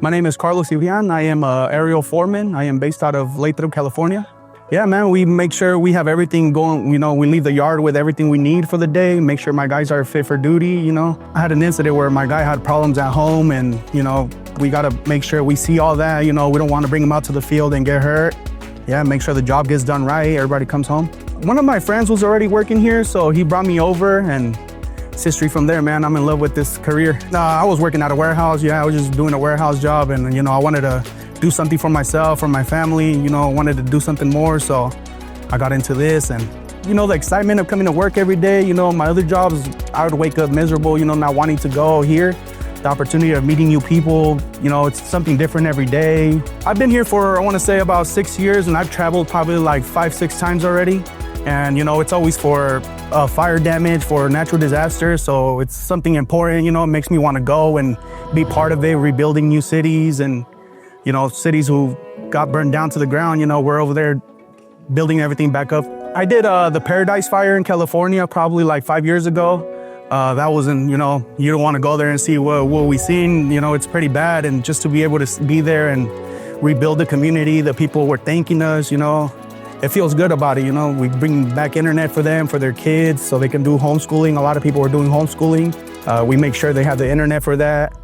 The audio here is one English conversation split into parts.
My name is Carlos Ivian. I am an aerial foreman. I am based out of Lathrop, California. Yeah, man, we make sure we have everything going. We leave the yard with everything we need for the day, make sure my guys are fit for duty, I had an incident where my guy had problems at home and, we got to make sure we see all that. We don't want to bring him out to the field and get hurt. Yeah, make sure the job gets done right, everybody comes home. One of my friends was already working here, so he brought me over and it's history from there, man. I'm in love with this career. I was working at a warehouse. Yeah, I was just doing a warehouse job and, I wanted to do something for myself, for my family, wanted to do something more. So I got into this and, the excitement of coming to work every day, my other jobs, I would wake up miserable, not wanting to go here. The opportunity of meeting new people, it's something different every day. I've been here for, I want to say about 6 years and I've traveled probably like 5-6 times already. And, it's always for fire damage, for natural disasters. So it's something important, it makes me want to go and be part of it, rebuilding new cities and, cities who got burned down to the ground, we're over there building everything back up. I did the Paradise Fire in California probably like 5 years ago. That wasn't, you don't want to go there and see what we seen, it's pretty bad. And just to be able to be there and rebuild the community, the people were thanking us, it feels good about it, We bring back internet for them, for their kids, so they can do homeschooling. A lot of people are doing homeschooling. We make sure they have the internet for that.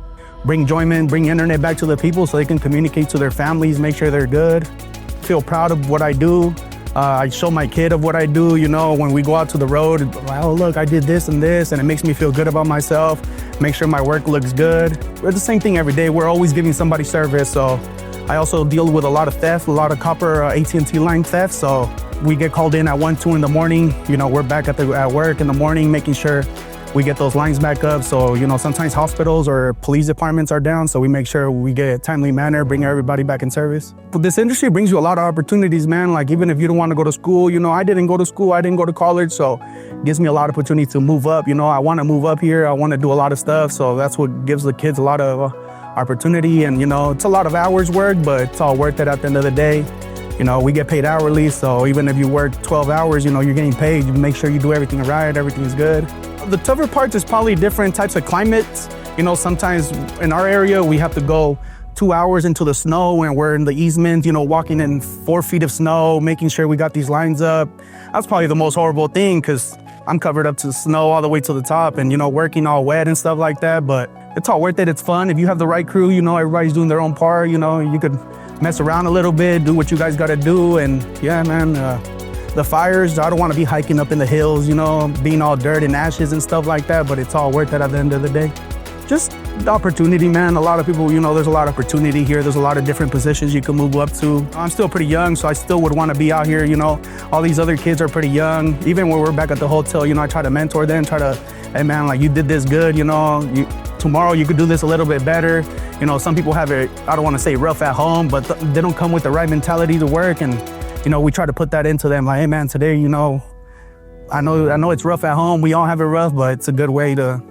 Bring enjoyment, bring internet back to the people so they can communicate to their families, make sure they're good. Feel proud of what I do. I show my kid of what I do, when we go out to the road, oh, look, I did this, and it makes me feel good about myself, make sure my work looks good. We're the same thing every day. We're always giving somebody service, so I also deal with a lot of theft, a lot of copper AT&T line theft, so we get called in at 1, 2 in the morning. We're back at work in the morning, making sure we get those lines back up. So, sometimes hospitals or police departments are down, so we make sure we get a timely manner, bring everybody back in service. But this industry brings you a lot of opportunities, man. Like, even if you don't want to go to school, I didn't go to school, I didn't go to college, so it gives me a lot of opportunity to move up. I want to move up here, I want to do a lot of stuff, so that's what gives the kids a lot of opportunity. And, it's a lot of hours work, but it's all worth it at the end of the day. We get paid hourly, so even if you work 12 hours, you're getting paid. You make sure you do everything right, everything is good. The tougher parts is probably different types of climates. Sometimes in our area, we have to go 2 hours into the snow and we're in the easement, walking in 4 feet of snow, making sure we got these lines up. That's probably the most horrible thing because I'm covered up to the snow all the way to the top and, working all wet and stuff like that. But it's all worth it. It's fun. If you have the right crew, everybody's doing their own part, you could mess around a little bit, do what you guys got to do. And yeah, man, the fires, I don't want to be hiking up in the hills, being all dirt and ashes and stuff like that, but it's all worth it at the end of the day. Just the opportunity, man. A lot of people, there's a lot of opportunity here. There's a lot of different positions you can move up to. I'm still pretty young, so I still would want to be out here, All these other kids are pretty young. Even when we're back at the hotel, I try to mentor them, hey man, like you did this good, tomorrow you could do this a little bit better. Some people have it, I don't want to say rough at home, but they don't come with the right mentality to work. And, we try to put that into them. Like, hey man, today, I know it's rough at home. We all have it rough, but it's a good way to,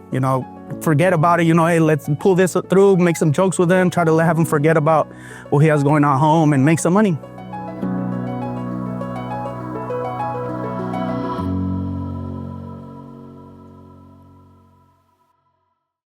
forget about it. Hey, let's pull this through, make some jokes with them, try to have them forget about what he has going on home and make some money.